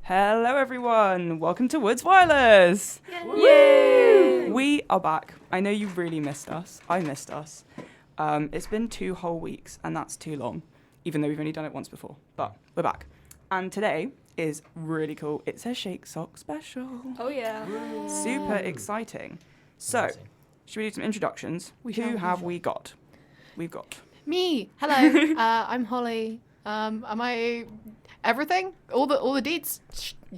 Hello everyone, welcome to WUDS Wireless! Yay! We are back. I know you really missed us. I missed us. It's been 2 whole weeks and that's too long, even though we've only done it once before, but we're back. And today is really cool. It's a Shake Soc special. Oh yeah. Super exciting. So, should we do some introductions? Who have we got? We've got... Me. Hello. I'm Holly. Am I everything? All the deeds?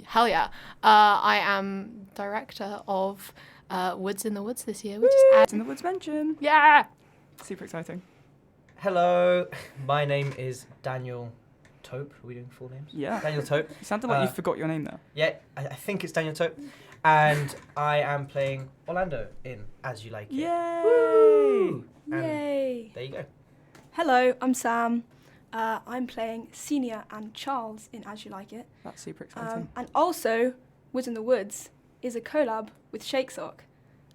Hell yeah. I am director of WUDS in the Woods this year, which is in the WUDS mention. Yeah. Super exciting. Hello. My name is Daniel Tope. Are we doing full names? Yeah. Daniel Tope. It sounded like you forgot your name there. Yeah, I think it's Daniel Tope. And I am playing Orlando in As You Like It. Yay! Woo! Yay! There you go. Hello, I'm Sam. I'm playing Senior and Charles in As You Like It. That's super exciting. And also, WUDS in the Woods is a collab with ShakeSoc.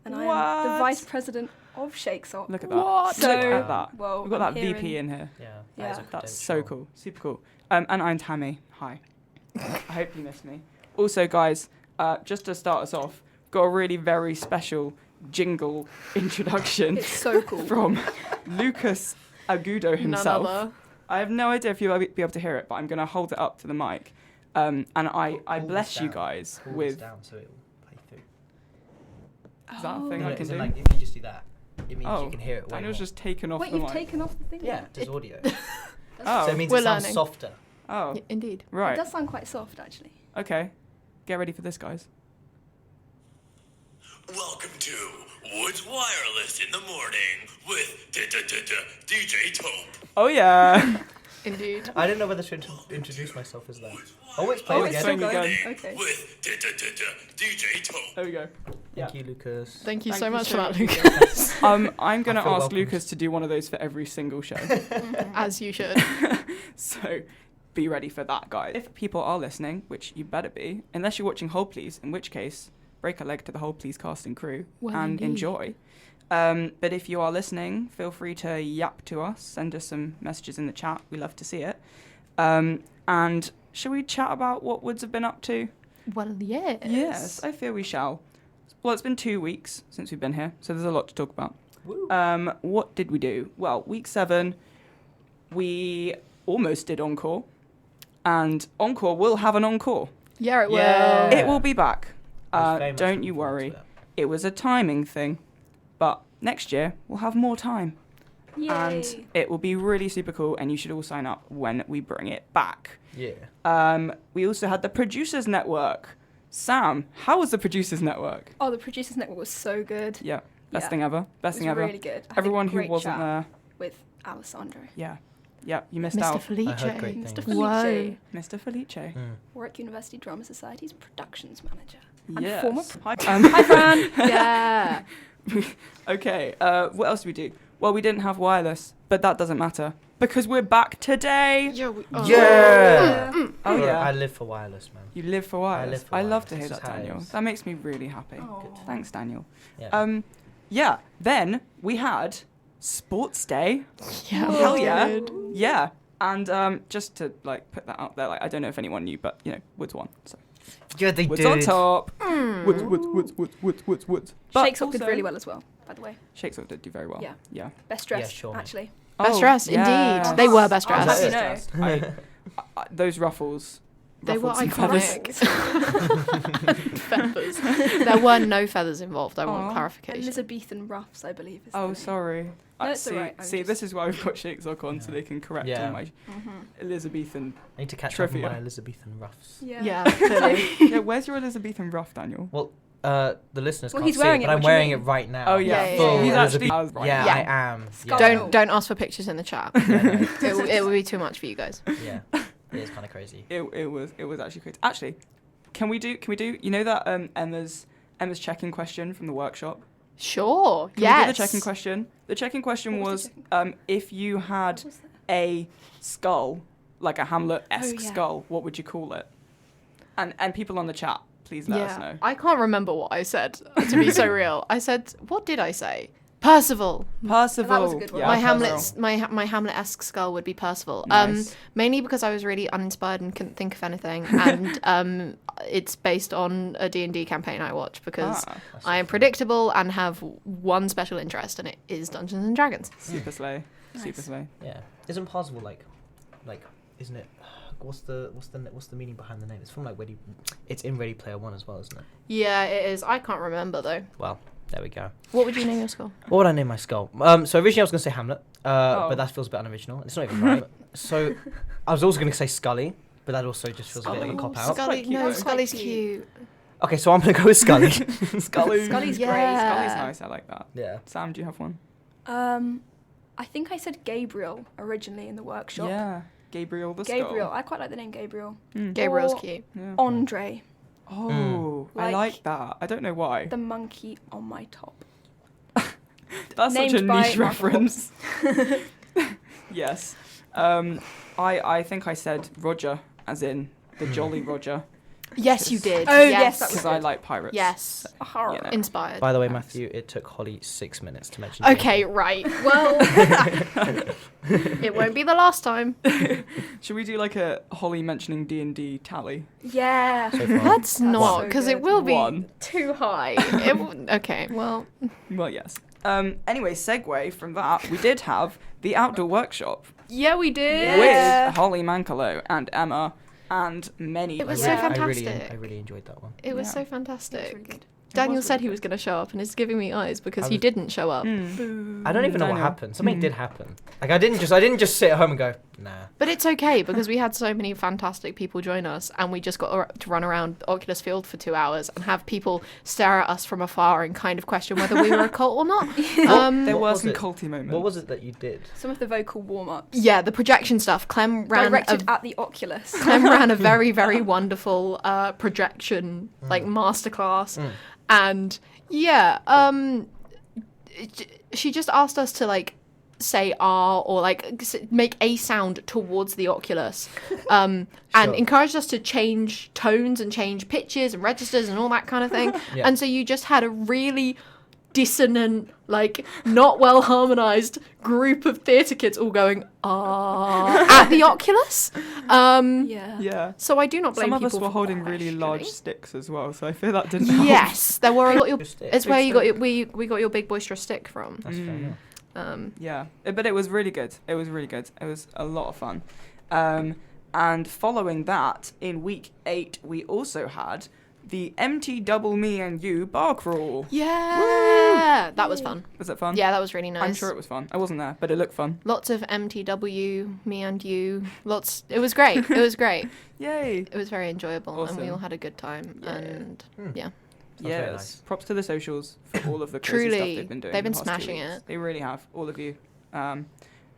And I am the Vice President of ShakeSoc. Look at that. What? So, look at that. Well, We've got I'm that here VP in here. Yeah, Yeah. is a That's so credential. cool. Super cool. And I'm Tammy. Hi. I hope you missed me. Also, guys, just to start us off, got a really very special jingle introduction It's so cool. from Lucas Agudo himself. None other. I have no idea if you'll be able to hear it, but I'm going to hold it up to the mic. And I Pull bless this you down. guys Pull with... this down so it will play through. Is that a thing No, I can as in, do? like, if you just do that, it means Oh, you can hear it way Daniel's more. just taken off Wait, the you've mic. taken off the thing? Yeah, there's audio. Oh, So it means We're it sounds learning. softer. oh, Y- Indeed. It right. does sound quite soft, actually. Okay. Get ready for this, guys. Welcome to WUDS Wireless in the morning with DJ Tope. Oh, yeah. Indeed. I didn't know whether to introduce myself as that. Oh, it's playing Oh, it's again. playing again. Okay. With DJ Tope. There we go. Thank you, Lucas. Thank you Thank so you much so for that, much, Lucas. I'm going to I feel ask welcomed. Lucas to do one of those for every single show. As you should. So be ready for that, guys. If people are listening, which you better be, unless you're watching Hold Please, in which case, break a leg to the Hold Please cast and crew Well, and indeed. enjoy. But if you are listening, feel free to yap to us, send us some messages in the chat. We love to see it. And shall we chat about what WUDS have been up to? Well, yes. Yes, I feel we shall. Well, it's been 2 weeks since we've been here, so there's a lot to talk about. Woo. What did we do? Well, week 7, we almost did Encore, and Encore will have an Encore. Yeah, it will. Yeah. It will be back. I was very much Don't looking you forward worry. to it. It was a timing thing, but next year we'll have more time, Yay. and it will be really super cool, and you should all sign up when we bring it back. Yeah. We also had the Producers Network. Sam, how was the Producers Network? Oh, the Producers Network was so good. Yeah, best Yeah. thing ever. Best It thing was ever. really good. I had a Everyone who great wasn't chat there, with Alessandro. yeah, you missed Mr. out. Felice. I heard great Mr. things. Felice. Whoa. Mr. Felice. Mm. Warwick University Drama Society's productions manager. And Yes. former Hi, Hi, Fran. Yeah. Okay, what else did we do? Well, we didn't have wireless, but that doesn't matter because we're back today. Yeah. Yeah. Oh Well, yeah, I live for wireless, man. you live for wireless. live for I love wireless. to hear This that, is how it Daniel. is. That makes me really happy. Aw. Thanks, Daniel. Yeah. Yeah. Then we had Sports Day. Yeah. Hell we yeah. did. Yeah. And just to like put that out there, like I don't know if anyone knew, but you know, WUDS won. So Yeah, they WUDS did. on top. Mm. WUDS. But ShakeSoc did also- really well as well, by the way. ShakeSoc did do very well. Yeah. Yeah. Best dressed, Yeah, sure, mate. actually. Best Oh, dressed, yes. indeed. They were best I was dressed. happy to know. Dressed. Those ruffles. They were ruffled some feathers. iconic. Feathers. There were no feathers involved. I want Aw. clarification. Elizabethan ruffs, I believe. Is the Oh, name. sorry. No, it's see, alright, I'm see just- this is why we've got ShakeSoc on, so Yeah. they can correct Yeah. all my Mhm. Elizabethan. I need to catch up Trivia. on my Elizabethan ruffs. Yeah. Yeah, clearly. Yeah, where's your Elizabethan ruff, Daniel? Well, the listeners Well, can't he's see wearing it, it, but I'm what do you wearing it mean? right now. Oh yeah, Yeah, Full yeah, he's yeah. actually. Elizabeth- Right. yeah, Yeah. I am. Skull. Yeah. Don't ask for pictures in the chat. Yeah, no. it will be too much for you guys. Yeah, it is kind of crazy. It was actually crazy. Actually, can we do? You know that Emma's checking question from the workshop. Sure. Can yes. we do the checking question? The checking question What was, was the if you had What was that? a skull, like a Hamlet-esque Oh, yeah. skull, what would you call it? And people on the chat, please let us know. I can't remember what I said, to be so real. I said, what did I say? Percival. Percival. That was a good one. Yeah, My Percival. Hamlet's my Hamlet-esque skull would be Percival. Nice. Mainly because I was really uninspired and couldn't think of anything, and it's based on a D&D campaign I watch because I am predictable and have one special interest, and it is Dungeons and Dragons. Super slay. Nice. Super slay. Yeah. Isn't Parzival like, isn't it? What's the meaning behind the name? It's from like it's in Ready Player One as well, isn't it? Yeah, it is. I can't remember though. Well, there we go. What would you name your skull? What would I name my skull? So originally I was going to say Hamlet, but that feels a bit unoriginal. It's not even right. So I was also going to say Scully, but that also just feels a bit like a cop out. Scully, Quite cute, no, though. Scully's Quite cute. Okay, so I'm going to go with Scully. Scully. Scully's Yeah. great. Scully's nice. I like that. Yeah. Sam, do you have one? I think I said Gabriel originally in the workshop. Yeah. Gabriel the Gabriel. Skull. I quite like the name Gabriel. Gabriel's Or- cute. Yeah. Andre, Oh, I Like like that. I don't know why. the monkey on my top. That's such a named by niche Marvel. reference. Yes. I think I said Roger, as in the Jolly Roger, Yes, you did. Oh, yes, that was because I like pirates. Yes. Horror. You know. Inspired. By the way, Nice. Matthew, it took Holly 6 minutes to mention. Okay, right. Well, it won't be the last time. Should we do like a Holly mentioning D&D tally? Yeah. So far. Let's not, so because it good. will be One. too high. Okay, well, Well, yes. Anyway, segue from that, we did have the outdoor workshop yeah, we did. Yeah. with Holly Mankalo and Emma and many. It was so fantastic. I really enjoyed that one. It was Yeah. so It's fantastic. really good. Daniel was said really he was going to show up, and it's giving me eyes because I he was- didn't show up. Mm. I don't even know what Daniel. happened. Something did happen. Like I didn't just sit at home and go, nah. But it's okay because we had so many fantastic people join us, and we just got to run around Oculus Field for 2 hours and have people stare at us from afar and kind of question whether we were a cult or not. There What were was some it? culty moments. What was it that you did? Some of the vocal warm-ups. Yeah, the projection stuff. Clem ran Directed at the Oculus. Clem ran a very, very wonderful projection, like masterclass, and yeah, she just asked us to like say "ah" or like make a sound towards the Oculus, and Sure. encouraged us to change tones and change pitches and registers and all that kind of thing. Yeah. And so you just had a really dissonant, like not well harmonized group of theatre kids all going "ah" at the Oculus. Yeah. Yeah. So I do not blame Some of people us were for holding really large questioning. sticks as well, so I feel that didn't help. Yes, there were. Stick. It's where you got your, we got your big boisterous stick from. That's fair enough. Yeah, but it was really good. It was really good. It was a lot of fun. And following that, in week 8, we also had the MT Double Me and You bar crawl. Yeah, that was fun. Was it fun? Yeah, that was really nice. I'm sure it was fun. I wasn't there, but it looked fun. Lots of MTW, me and you. Lots. It was great. It was great. Yay! It was very enjoyable, and we Awesome. all had a good time. Yeah. And yeah, Sounds very Yes. nice. Props to the socials for all of the crazy stuff Truly, they've been doing. they've the been past 2 smashing weeks. it. They really have. All of you.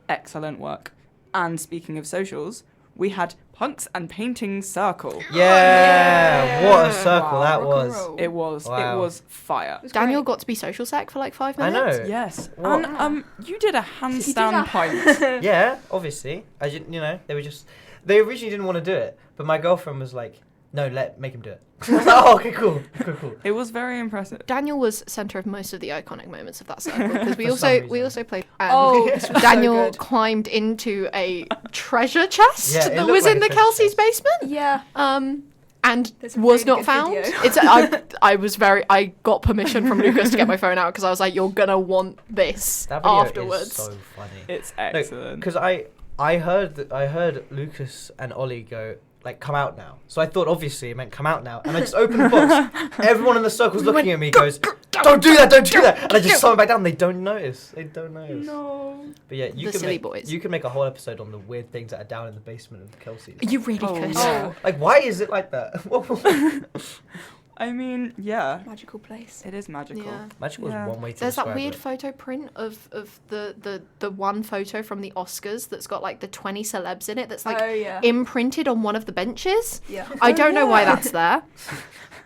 Excellent work. And speaking of socials, we had Punks and Painting Circle. Yeah, what a circle Wow. that Rock and was. roll. It was. Wow. It was fire. It was Daniel great. got to be social sec for like 5 I minutes. know. Yes. What? And you did a handstand a- pint. Yeah, obviously. I didn't, they originally didn't want to do it, but my girlfriend was like, no, make him do it. I was like, oh, okay, cool. It was very impressive. Daniel was center of most of the iconic moments of that circle because we For some we reason. also played. Oh, this was so Daniel good. climbed into a treasure chest Yeah, it that looked was like in a the treasure Kelsey's chest. basement. Yeah. And There's a was really not good found. video. It's I got permission from Lucas to get my phone out because I was like, you're gonna want this That video afterwards. is so funny. It's excellent. Because I heard Lucas and Ollie go, like, come out now. So I thought, obviously, it meant come out now. And I just opened the box. Everyone in the circle's looking at me, goes, don't do that. And I just slam it back down. They don't notice. No. But yeah, The silly boys. You could make a whole episode on the weird things that are down in the basement of the Kelsey's. You really Oh, could. yeah. Like, why is it like that? I mean, yeah, Magical place. it is magical. Yeah. Magical Yeah. is one way to There's that describe weird it. photo print of the one photo from the Oscars that's got like the 20 celebs in it that's like Oh, yeah. imprinted on one of the benches. Yeah. I don't know why yeah. that's there,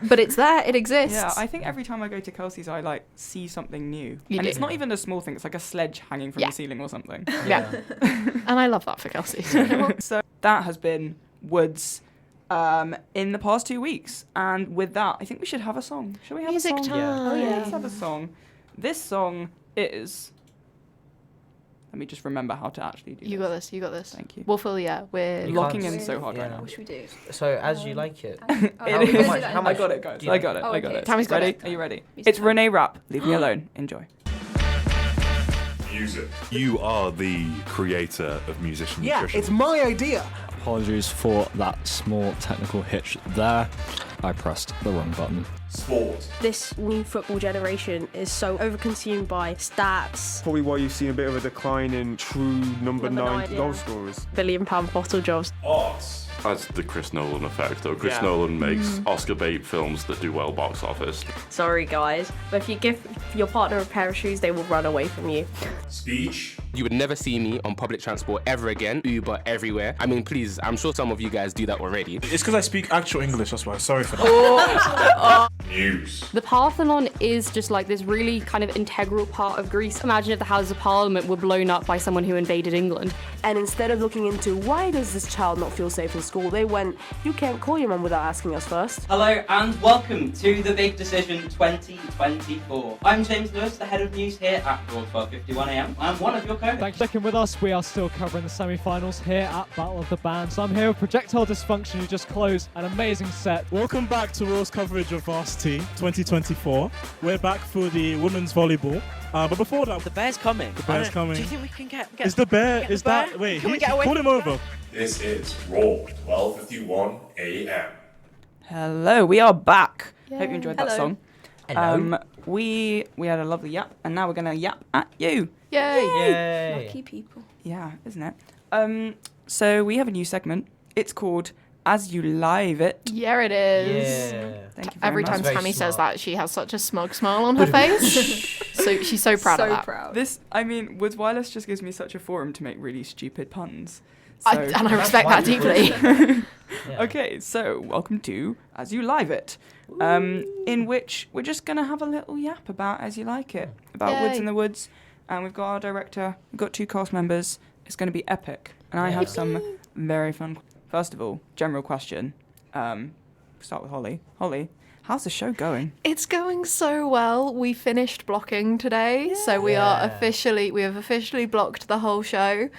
but it's there. It exists. Yeah, I think every time I go to Kelsey's, I like see something new, You and do. it's not even a small thing. It's like a sledge hanging from Yeah. the ceiling or something. Yeah. And I love that for Kelsey. So that has been WUDS in the past 2 weeks, and with that, I think we should have a song. Shall we have Music a song? time. Yeah. Oh, yeah. Let's have a song. This song is... Let me just remember how to actually do You this. got this. You got this. Thank you. We'll fill. Yeah, we're You Locking can't in so see- hard right yeah. now. What should we do? So as you like it. It How is. much- how I much got it, guys. do you I got it. know? I got Okay. it. Tammy's got Ready? it. Are you ready? Music It's time. Renee Rapp. Leave me alone. Enjoy. Music. You are the creator of Musician Yeah, Nutrition. it's my idea. Apologies for that small technical hitch there. I pressed the wrong button. Sport. This new football generation is so overconsumed by stats, Probably why you've seen a bit of a decline in true number nine yeah. goal scorers. £1 billion bottle jobs. Arts. Has the Chris Nolan effect, though. Chris Yeah. Nolan makes Oscar bait films that do well box office. Sorry guys, but if you give your partner a pair of shoes, they will run away from you. Speech. You would never see me on public transport ever again. Uber everywhere. I mean, please, I'm sure some of you guys do that already. It's because I speak actual English, that's why. Sorry for that. News. The Parthenon is just like this really kind of integral part of Greece. Imagine if the Houses of Parliament were blown up by someone who invaded England. And instead of looking into why does this child not feel safe in school, they went, you can't call your mum without asking us first. Hello and welcome to the Big Decision 2024. I'm James Lewis, the head of news here at Raw 12:51am. I'm one of your co-hosts. Thanks for sticking with us. We are still covering the semi-finals here at Battle of the Bands. I'm here with Projectile Dysfunction, who just closed an amazing set. Welcome back to Raw's coverage of Varsity 2024. We're back for the women's volleyball. But before that, The bear's coming. the bear's coming. Do you think we can get Is the bear? get Is the bear? that? Wait, Can we he get away called from him the over. This is Raw 12:51am. Hello, we are back. Hope you Yay. enjoyed that Hello. song. Hello. We had a lovely yap, and now we're gonna yap at you. Yay! Yay. Lucky people. Yeah, isn't it? So we have a new segment. It's called As You Live It. Yeah, it is. Yeah. Thank you very Every much. time That's very Tammy says smart. that, she has such a smug smile on her face. So she's so proud of So that. proud. This, I mean, WUDS Wireless just gives me such a forum to make really stupid puns. And I respect why that we deeply. Yeah. Okay, so welcome to As You Live It, in which we're just going to have a little yap about As You Like It, about Yay. WUDS in the Woods, and we've got our director, we've got 2 cast members. It's going to be epic, and I have some very fun. First of all, general question. Start with Holly. Holly, how's the show going? It's going so well. We finished blocking today, so we have officially blocked the whole show.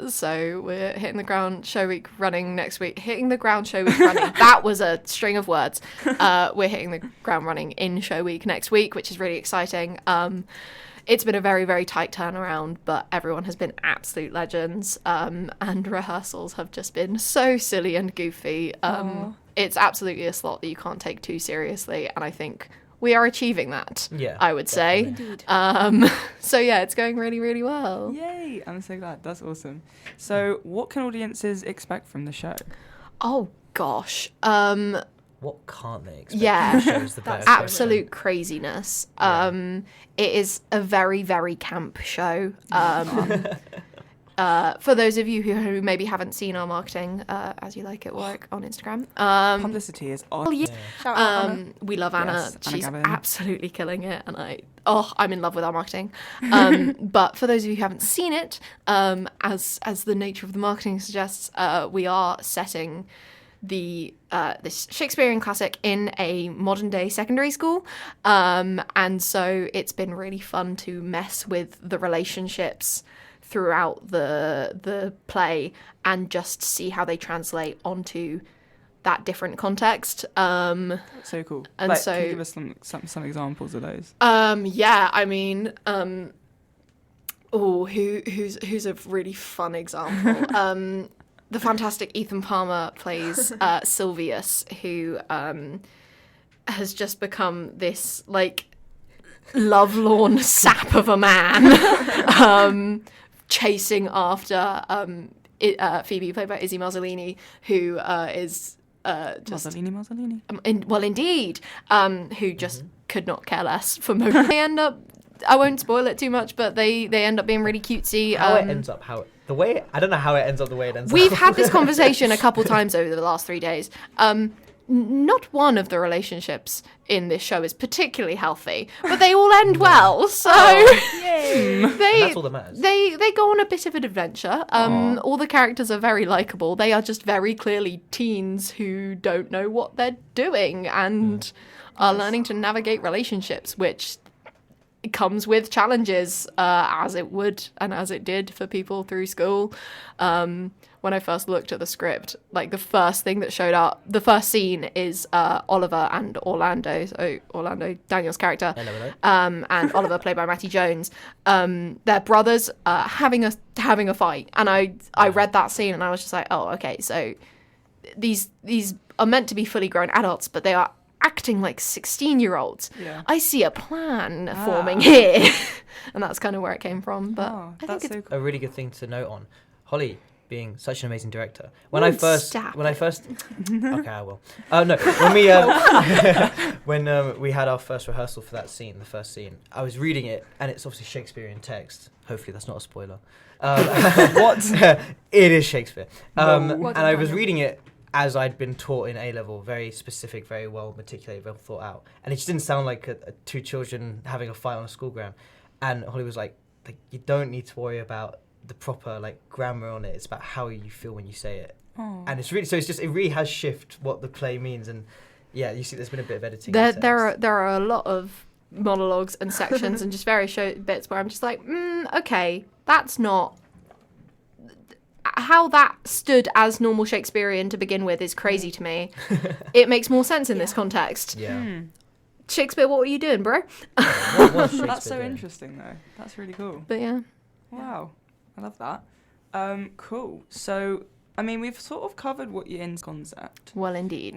So we're hitting the ground show week running next week. Hitting the ground show week running. That was a string of words. We're hitting the ground running in show week next week, which is really exciting. It's been a very, very tight turnaround, but everyone has been absolute legends. And rehearsals have just been so silly and goofy. It's absolutely a slot that you can't take too seriously, and I think we are achieving that. Yeah, I would say. Indeed. So yeah, it's going really, really well. Yay! I'm so glad. That's awesome. So, what can audiences expect from the show? Oh gosh. What can't they expect? Yeah, from the show's the best absolute craziness. It is a very, very camp show. For those of you who maybe haven't seen our marketing, As You Like It work on Instagram. Publicity is awesome. Shout out Anna. We love Anna. Yes, Anna She's Gavin. absolutely killing it, and I'm in love with our marketing. But for those of you who haven't seen it, as the nature of the marketing suggests, we are setting this Shakespearean classic in a modern day secondary school, and so it's been really fun to mess with the relationships throughout the play and just see how they translate onto that different context. So cool. And Like, so can you give us some examples of those? Yeah, I mean, who's a really fun example? The fantastic Ethan Palmer plays Sylvius, who has just become this like lovelorn sap of a man, chasing after Phoebe, played by Izzy Marzolini, who is just Marzolini. Indeed, who just could not care less for most. They end up. I won't spoil it too much, but they end up being really cutesy. How it ends up, the way I don't know how it ends up the way it ends up. We've had this conversation a couple times over the last 3 days. Not one of the relationships in this show is particularly healthy, but they all end well. So that's all that matters. They go on a bit of an adventure. All the characters are very likable. They are just very clearly teens who don't know what they're doing and are learning to navigate relationships, which it comes with challenges, as it would and as it did for people through school. When I first looked at the script, like the first thing that showed up, the first scene is Oliver and Orlando, so Orlando, Daniel's character, and Oliver, played by Matty Jones. They're brothers having a fight, and I read that scene and I was just like, oh, okay, so these are meant to be fully grown adults, but they are acting like 16-year-olds. Yeah. I see a plan forming here. And that's kind of where it came from. But I think it's a really good thing to note on. Holly being such an amazing director. When I first okay, I will. No, when we had our first rehearsal for that scene, the first scene, I was reading it, and it's obviously Shakespearean text. Hopefully that's not a spoiler. What? It is Shakespeare. And I was reading it as I'd been taught in A-level, very specific, very well articulated, well thought out. And it just didn't sound like two children having a fight on a school ground. And Holly was like, you don't need to worry about the proper grammar on it. It's about how you feel when you say it. Aww. And it's really, so it's just, it really has shifted what the play means. And yeah, you see there's been a bit of editing. There are a lot of monologues and sections and just various bits where I'm just like, okay, that's not... How that stood as normal Shakespearean to begin with is crazy to me. It makes more sense in this context. Yeah. Shakespeare, what were you doing, bro? That's so interesting, though. That's really cool. But yeah. Wow. I love that. Cool. So, I mean, we've sort of covered what you're in concept. Well, indeed.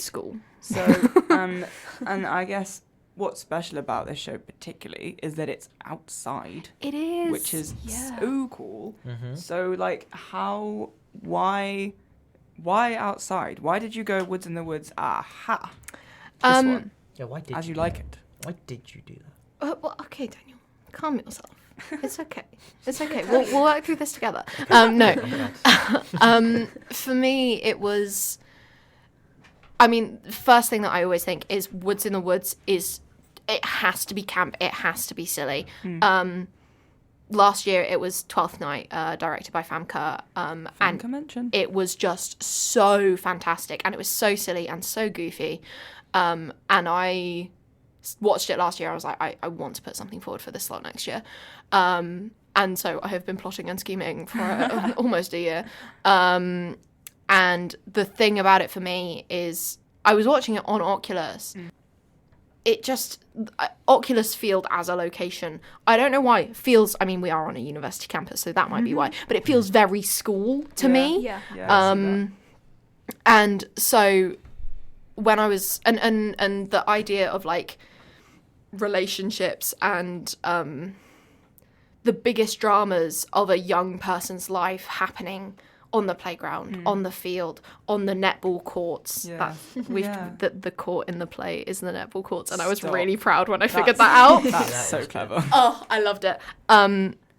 School. So, and I guess what's special about this show particularly is that it's outside. It is. Which is so cool. Mm-hmm. So, why outside? Why did you go Woods in the Woods? Aha. This one. Yeah, why did you like it? Why did you do that? Well, okay, Daniel, calm yourself. It's okay. It's okay. We'll work through this together. No. For me, it was... I mean, the first thing that I always think is Woods in the Woods it has to be camp. It has to be silly. Last year, it was 12th Night, directed by Famke. And mentioned. It was just so fantastic. And it was so silly and so goofy. And I watched it last year. I was like, I want to put something forward for this slot next year. And so I have been plotting and scheming for almost a year. And the thing about it for me is I was watching it on Oculus. It just, Oculus Field as a location, I don't know why, it feels, I mean, we are on a university campus, so that might be why, but it feels very school to me. Yeah. And so when I was, and the idea of relationships and the biggest dramas of a young person's life happening on the playground, on the field, on the netball courts. The court in the play is the netball courts, and I was really proud when I figured that out. That's so clever. Oh, I loved it.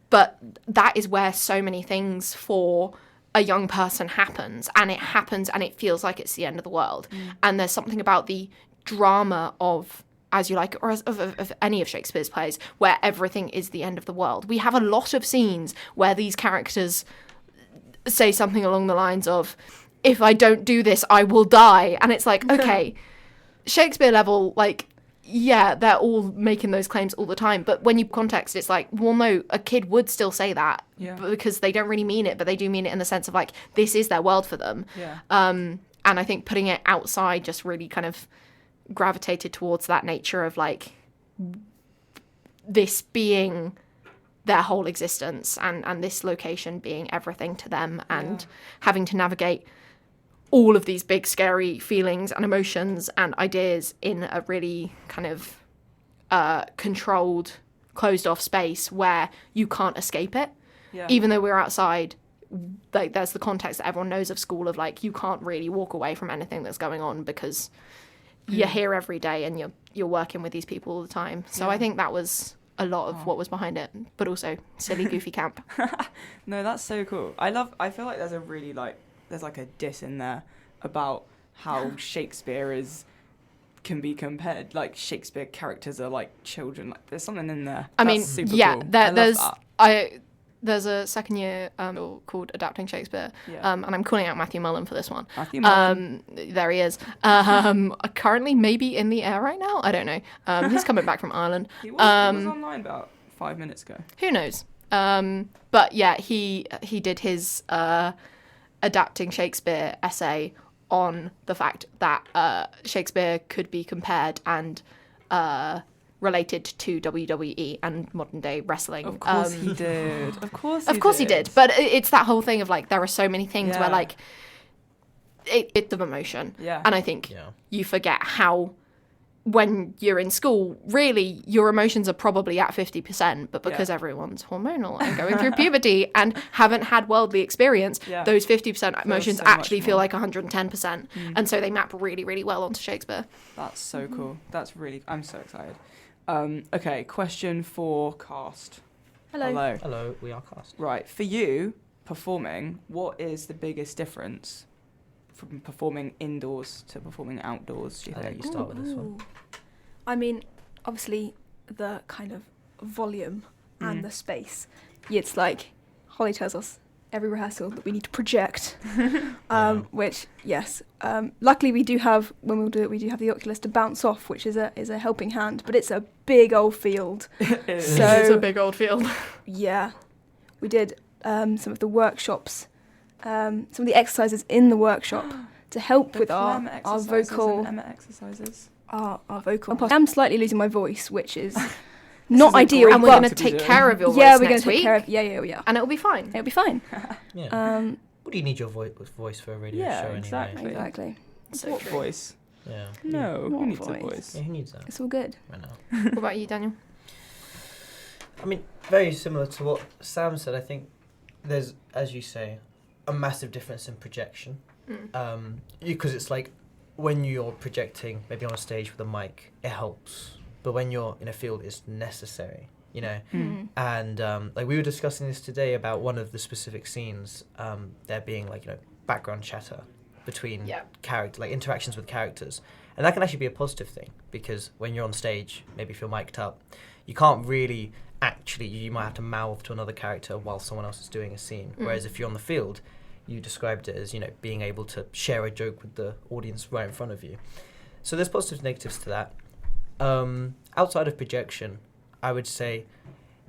But that is where so many things for a young person happens, and it feels like it's the end of the world. And there's something about the drama of As You Like It, or of any of Shakespeare's plays, where everything is the end of the world. We have a lot of scenes where these characters say something along the lines of, if I don't do this, I will die. And it's like, okay, Shakespeare level, they're all making those claims all the time. But when you context, it's like, well, no, a kid would still say that because they don't really mean it, but they do mean it in the sense of this is their world for them. Yeah. And I think putting it outside just really kind of gravitated towards that nature of this being their whole existence and this location being everything to them and having to navigate all of these big scary feelings and emotions and ideas in a really kind of controlled, closed off space where you can't escape it. Even though we're outside, there's the context that everyone knows of school of you can't really walk away from anything that's going on because you're here every day and you're working with these people all the time. So I think that was a lot of what was behind it, but also silly, goofy camp. No, that's so cool. I feel like there's a really there's a diss in there about how Shakespeare can be compared. Shakespeare characters are children. There's something in there. I mean, super yeah, cool. there's there's a second year called Adapting Shakespeare, Yeah. and I'm calling out Matthew Mullen for this one. Matthew Mullen. There he is. Currently maybe in the air right now. I don't know. He's coming back from Ireland. He was online about 5 minutes ago. Who knows? But yeah, he did his Adapting Shakespeare essay on the fact that Shakespeare could be compared and related to WWE and modern day wrestling. Of course he did. Of course he did. But it's that whole thing of like there are so many things where like it's of emotion. Yeah. And I think you forget how when you're in school, really your emotions are probably at 50%, but because everyone's hormonal and going through puberty and haven't had worldly experience, those 50% emotions actually feel like 110%. And so they map really, really well onto Shakespeare. That's so cool. I'm so excited. Okay, question for cast. Hello. Hello, we are cast. Right, for you, performing, what is the biggest difference from performing indoors to performing outdoors, do you I'll think? let you start with this one. I mean, obviously, the kind of volume and the space. It's like Holly tells us every rehearsal that we need to project, which, yes. Luckily, we do have, when we'll do it, we do have the Oculus to bounce off, which is a helping hand, but it's a big old field. It's a big old field. Yeah. We did some of the workshops, some of the exercises in the workshop to help with our vocal exercises. Our vocal. I am slightly losing my voice, which is not ideal. And we're going to take care of your voice we're going next to take week. care of. Yeah. And it'll be fine. It'll be fine. What do you need your voice for a radio show anyway? Exactly. So what true. voice? Yeah. No, What who needs voice? a voice? Yeah, who needs that? It's all good. I know. What about you, Daniel? I mean, very similar to what Sam said. I think there's, as you say, a massive difference in projection. Because it's like when you're projecting, maybe on a stage with a mic, it helps. But when you're in a field, it's necessary, you know? And like we were discussing this today about one of the specific scenes, there being like, you know, background chatter between character, like interactions with characters. And that can actually be a positive thing because when you're on stage, maybe if you're mic'd up, you can't really you might have to mouth to another character while someone else is doing a scene. Whereas if you're on the field, you described it as, you know, being able to share a joke with the audience right in front of you. So there's positives and negatives to that. Outside of projection, I would say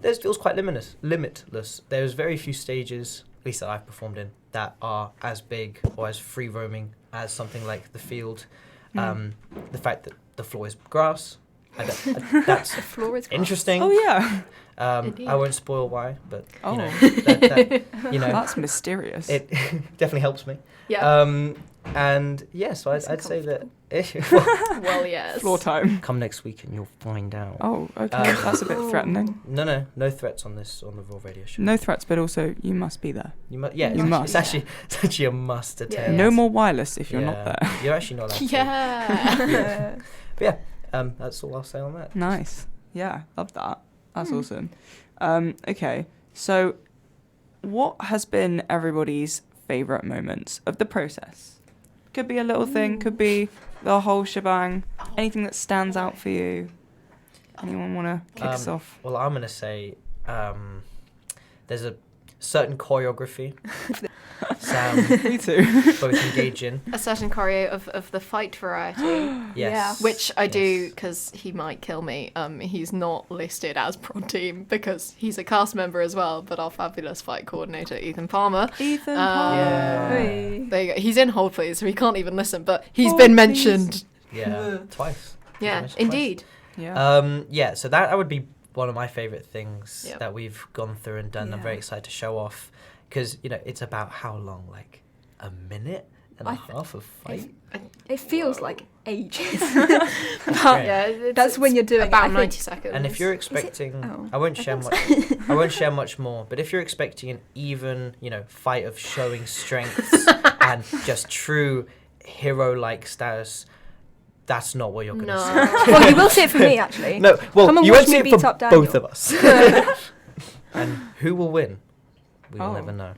it feels quite limitless. There's very few stages, at least that I've performed in, that are as big or as free roaming as something like the field. The fact that the floor is grass, that's The floor is grass. interesting. Oh, yeah. I won't spoil why, but Oh. you know, that That's mysterious. It definitely helps me. Yeah. And yeah, so I'd say that. Well, yes. Floor time. Come next week and you'll find out. Oh, okay. That's a bit threatening. No threats on the Raw Radio Show. No threats, but also you must be there. You must. must. It's actually a must attend. No more wireless if you're not there. You're actually not allowed to. Yeah. But yeah, that's all I'll say on that. Nice. Yeah, love that. That's awesome. Okay, so what has been everybody's favourite moments of the process? Could be a little thing, could be the whole shebang. Anything that stands out for you? Anyone want to kick us off? Well, I'm going to say there's a certain choreography Sam Me too. both engage in. A certain choreo of the fight variety. Yes. Which I do because he might kill me. He's not listed as prod team because he's a cast member as well, but our fabulous fight coordinator, Ethan Palmer. Ethan Palmer. Yeah. There you go. He's in Hold Please, so he can't even listen, but he's been mentioned. Yeah, twice. Yeah, indeed. Yeah. So that would be one of my favourite things that we've gone through and done. I'm very excited to show off because, you know, it's about how long? Like a minute and a half of fight? It feels like ages. Yeah, that's when you're doing about it, 90 seconds. And if you're expecting, Oh, I won't share think much. I won't share much more. But if you're expecting an even, you know, fight of showing strengths and just true hero-like status, that's not what you're going to see. Well, you will see it for me, actually. No, well, Come and you watch won't see me it beat for up Daniel. both of us. And who will win? We will never know.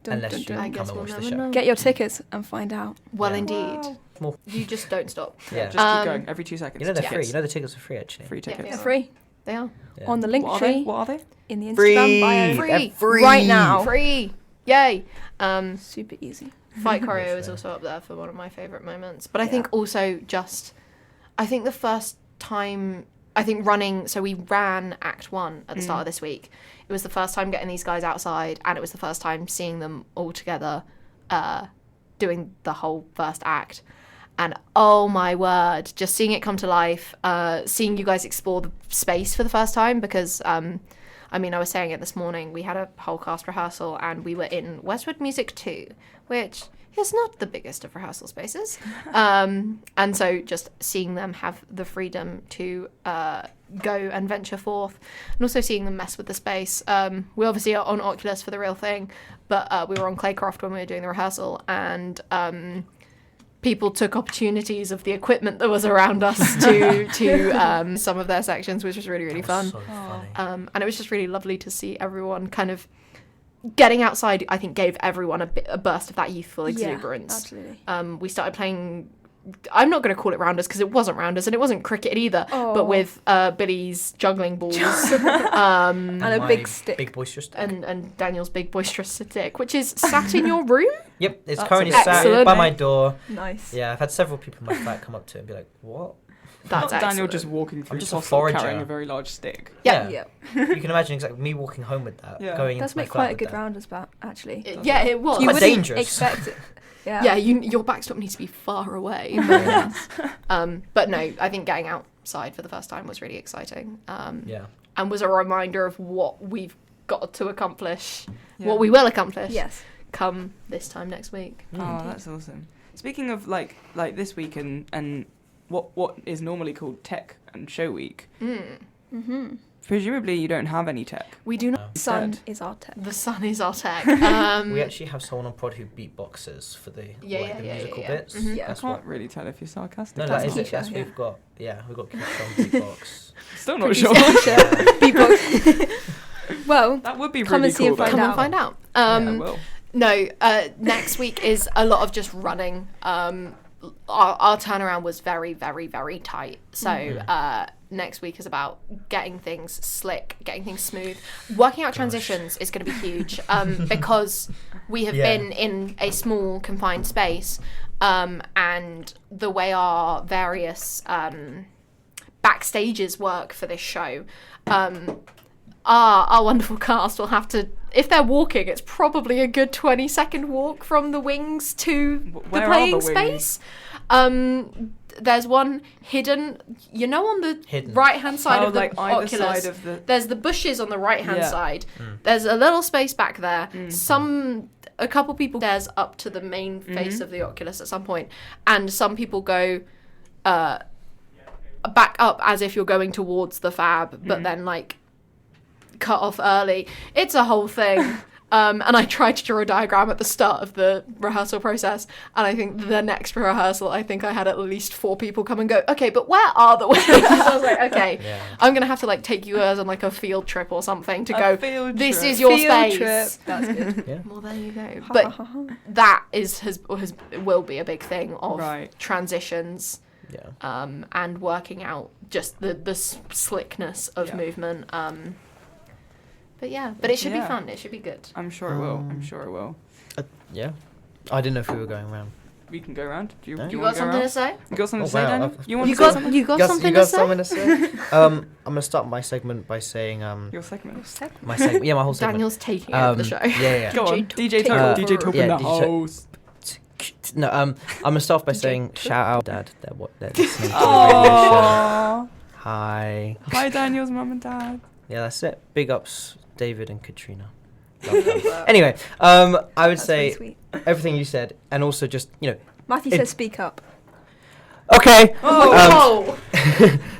Unless you I come guess and we'll watch the never show. know. Get your tickets and find out. Well, Yeah. indeed. More. You just don't stop. Yeah. Just keep going every 2 seconds. You know they're Yeah. free. You know the tickets are free, actually. Free tickets. They're free. They are. Yeah. On the link What are tree. they? What are they? In the Instagram Free. bio. Free. Free. Right now. Free. Yay. Super easy. Fight choreo That's is fair. also up there for one of my favourite moments. But I think also I think the first time, so we ran Act 1 at the start of this week. It was the first time getting these guys outside, and it was the first time seeing them all together doing the whole first act. And oh my word, just seeing it come to life, seeing you guys explore the space for the first time, because I was saying it this morning, we had a whole cast rehearsal and we were in Westwood Music 2, which is not the biggest of rehearsal spaces. And so just seeing them have the freedom to go and venture forth, and also seeing them mess with the space. We obviously are on Oculus for the real thing, but we were on Claycroft when we were doing the rehearsal, and people took opportunities of the equipment that was around us to some of their sections, which was really, really fun. So funny. And it was just really lovely to see everyone kind of getting outside. I think gave everyone a burst of that youthful exuberance. Yeah, absolutely. We started playing, I'm not going to call it rounders because it wasn't rounders and it wasn't cricket either, but with Billy's juggling balls and a big stick. Big boisterous stick. And Daniel's big boisterous stick, which is sat in your room. Yep, it's That's currently excellent. sat by my door. Nice. Yeah, I've had several people in my flat come up to it and be like, what? That's Not Daniel excellent. just walking through I'm just a Tostle forager. carrying a very large stick. Yeah. You can imagine exactly me walking home with that, going Does into my make flat quite a with good that. rounders bat, actually. It was. You Quite wouldn't dangerous. expect it. Yeah. Yeah, your backstop needs to be far away. But no, I think getting outside for the first time was really exciting. And was a reminder of what we've got to accomplish, what we will accomplish. Yes. Come this time next week. Oh, that's awesome. Speaking of like this week and what is normally called Tech and Show Week. Mm-hmm. Presumably you don't have any tech. We do not. The sun is our tech. The sun is our tech. We actually have someone on prod who beatboxes for the musical bits. Mm-hmm. I can't really tell if you're sarcastic. No, that is it. That's what we've got. Yeah, we've got Keisha on beatbox. Still not sure. Beatbox. Well, that would be come really and see cool. and find Come out. and find out. I will. No, next week is a lot of just running. Our turnaround was very, very, very tight. So next week is about getting things slick, getting things smooth. Working out transitions is going to be huge because we have been in a small, confined space. And the way our various backstages work for this show, our wonderful cast will have to, if they're walking, it's probably a good 20-second walk from the wings to the playing space. There's one hidden, on the right-hand side of the either Oculus. side of the... There's the bushes on the right-hand side. There's a little space back there. A couple people stairs up to the main face of the Oculus at some point, and some people go back up as if you're going towards the fab, but then cut off early. It's a whole thing. And I tried to draw a diagram at the start of the rehearsal process, and I think the next rehearsal, I had at least 4 people come and go, okay, but where are the wings? I was like, okay, I'm going to have to take you guys on a field trip or something to go, this is your space. Trip. That's good. Yeah. Well, there you go. But that will be a big thing of transitions. And working out just the slickness of movement. But it should be fun. It should be good. I'm sure it will. Yeah. I didn't know if we were going around. We can go around. Do you You want got to go something around? to say? You got something to Oh, say, wow. Daniel? You want You to say got something? you got something you got to say? something to say? I'm going to start my segment by saying... Your segment? My segment. Yeah, my whole segment. Daniel's taking over the show. Yeah. Go on. DJ take Top. over. DJ Top in the house. No, I'm going to start off by saying shout out Dad. They're listening to the radio Aww. show. Hi. Hi, Daniel's mum and dad. Yeah, that's it. Big ups, David and Katrina. Love them. Anyway, I would That's say really sweet. everything you said, and also just, Matthew says speak up. Okay. Oh,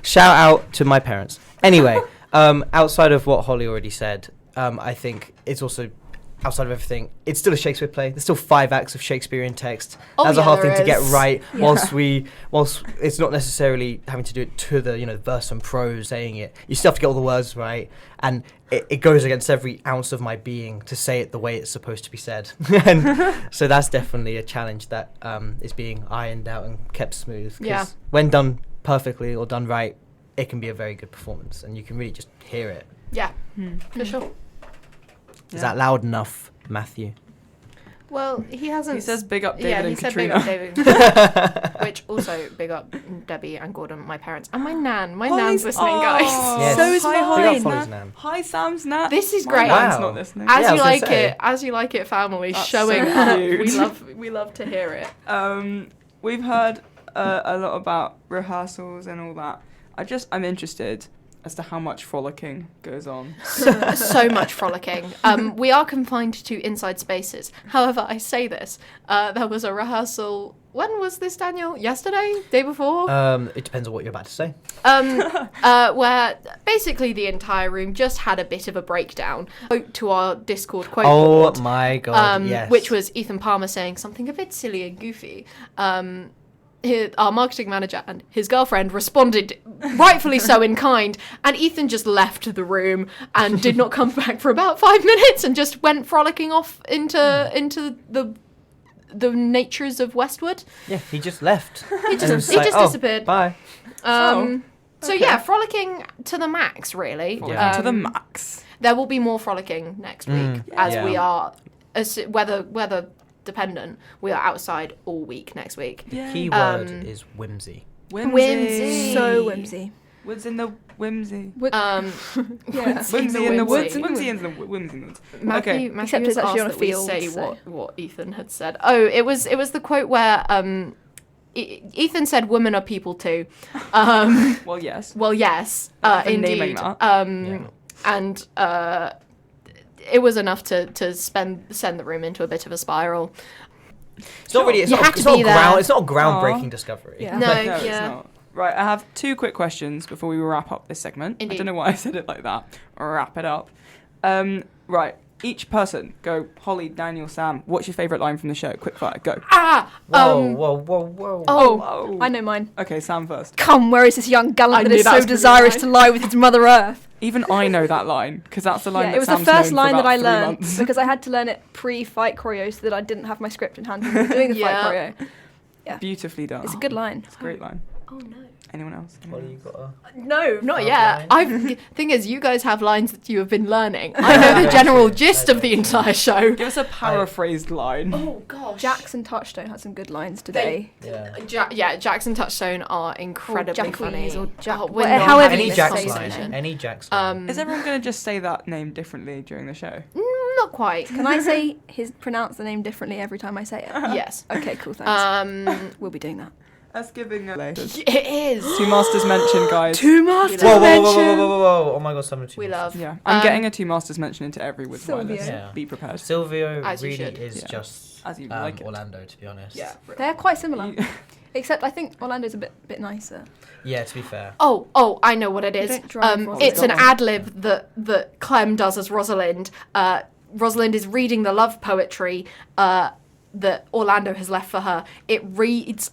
Shout out to my parents. Anyway, outside of what Holly already said, I think it's also, outside of everything, it's still a Shakespeare play. There's still 5 acts of Shakespearean text. That's a hard thing to get right. Whilst it's not necessarily having to do it to the verse and prose saying it. You still have to get all the words right, and it goes against every ounce of my being to say it the way it's supposed to be said. And so that's definitely a challenge that is being ironed out and kept smooth. 'Cause when done perfectly or done right, it can be a very good performance, and you can really just hear it. Yeah, for sure. Is that loud enough, Matthew? Well, he hasn't. He says big up David and Katrina. Yeah, he said big up David. Which also big up Debbie and Gordon, my parents, and my nan. My nan's listening, guys. Yes. So is Big mine. up Holly's nan. Hi, Sam's nan. This is My great. nan's Wow. not listening. As Yeah, I you was gonna like say. it, as you like it, family That's showing so up. cute. We love to hear it. We've heard a lot about rehearsals and all that. I'm interested as to how much frolicking goes on. So much frolicking. We are confined to inside spaces. However, I say this. There was a rehearsal. When was this, Daniel? Yesterday? Day before? It depends on what you're about to say. Where basically the entire room just had a bit of a breakdown. To our Discord quote Oh board, my god, yes. which was Ethan Palmer saying something a bit silly and goofy. Our marketing manager and his girlfriend responded, rightfully so, in kind, and Ethan just left the room and did not come back for about 5 minutes and just went frolicking off into the natures of Westwood. Yeah, he just left. He just disappeared. Bye. So yeah, frolicking to the max, really. To the max. There will be more frolicking next week, as we are, weather dependent. We are outside all week next week. Yeah. Key word is whimsy. Whimsy. So whimsy. Woods in the whimsy. Yeah. Whimsy in the woods. Whimsy in the woods. Matthew Except was it's actually asked on a that we field, say so. what Ethan had said. Oh, it was the quote where Ethan said, "Women are people too." Well, yes. Well, yes. For Indeed. naming that. And it was enough to send the room into a bit of a spiral. It's not really. It's You not, have it's to not be a there. It's not a groundbreaking discovery. Yeah. No, It's not. Right, I have 2 quick questions before we wrap up this segment. Indeed. I don't know why I said it like that. Wrap it up. Right, each person, go. Holly, Daniel, Sam, what's your favourite line from the show? Quick fire, go. Whoa. Oh, I know mine. Okay, Sam first. Come, where is this young I gallant that knew is that so was gonna be desirous mine. to lie with his mother Earth? Even I know that line, because that's the line Yeah, that it was Sam's the first known line for that I about 3 learned months. because I had to learn it pre-fight choreo so that I didn't have my script in hand when we were doing the Yeah. fight choreo. Yeah. Beautifully done. It's a good line. It's a great line. Oh no. Anyone else? Holly, you got a... No, not Outline? yet. Thing is, you guys have lines that you have been learning. I know the general gist of the entire show. Give us a paraphrased line. Oh gosh. Jackson Touchstone had some good lines today. Yeah. Jackson Touchstone are incredibly Jackie, funny. or Jack- we're whatever- not however having Any you this Jack's say line. conversation. Any Jack's line. Is everyone going to just say that name differently during the show? Not quite. Can I say pronounce the name differently every time I say it? Yes. Okay, cool, thanks. We'll be doing that. That's giving a It is. 2 masters mention, guys. Masters Whoa. Oh my god, someone We love. Yeah, I'm getting a 2 masters mention into every Woods Silvio. list. Yeah. Be prepared. Silvio As you really should. is Yeah. just As you like it. Orlando, to be honest. Yeah. They're quite similar. Except I think Orlando's a bit nicer. Yeah, to be fair. Oh, I know what it is. don't drive Rosalind. It's an ad lib that Clem does as Rosalind. Rosalind is reading the love poetry that Orlando has left for her. It rhymes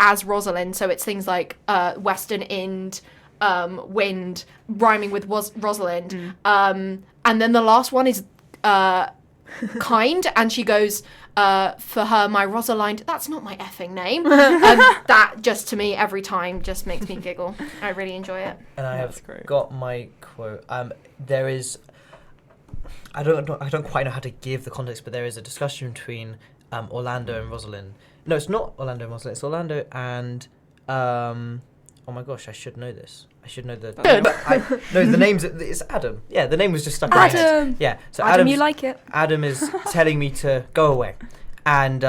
as Rosalind, so it's things like Western Ind, wind, rhyming with Rosalind. And then the last one is kind, and she goes, for her, my Rosalind, that's not my effing name. And that just, to me, every time just makes me giggle. I really enjoy it. And I That's have great. got my quote. There is... I don't quite know how to give the context, but there is a discussion between Orlando and Rosalind. No, it's not Orlando and Rosalind. It's Orlando and... oh my gosh, I should know this. I should know the... No, the name's... It's Adam. Yeah, the name was just stuck in my head. Adam! Yeah, so Adam, you like it? Adam is telling me to go away. And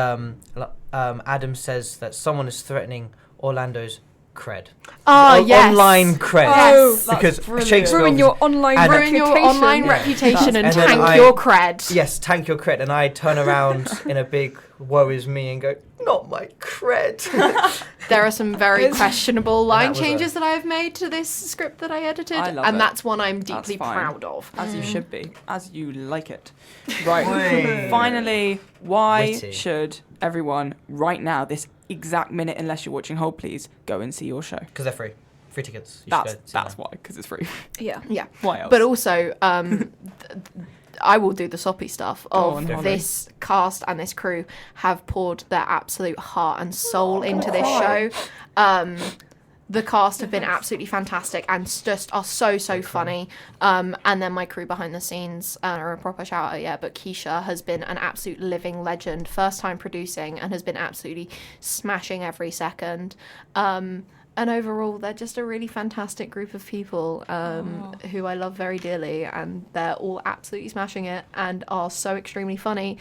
Adam says that someone is threatening Orlando's cred. Yes. Online cred. Yes. Because brilliant. Shakespeare Ruin your online and- Ruin your reputation. online Yeah. reputation and And then tank I- your cred. Yes, tank your cred. And I turn around in a big woe is me and go, not my cred. There are some very questionable line was changes that I have made to this script that I edited, I love and it. that's one I'm That's deeply fine. proud of. As you should be. As you like it. Right. Oi. Finally, why Witty. should everyone, right now, this exact minute, unless you're watching Hold Please, go and see your show? Because they're free. Free tickets. You should That's go see that's them. why, because it's free. Yeah. Yeah. Why else? But also, I will do the soppy stuff Go of on, this cast and this crew have poured their absolute heart and soul into this show. The cast have been absolutely fantastic and just are so funny. And then my crew behind the scenes are a proper shout out, yeah. But Keisha has been an absolute living legend, first time producing, and has been absolutely smashing every second. And overall, they're just a really fantastic group of people who I love very dearly, and they're all absolutely smashing it and are so extremely funny.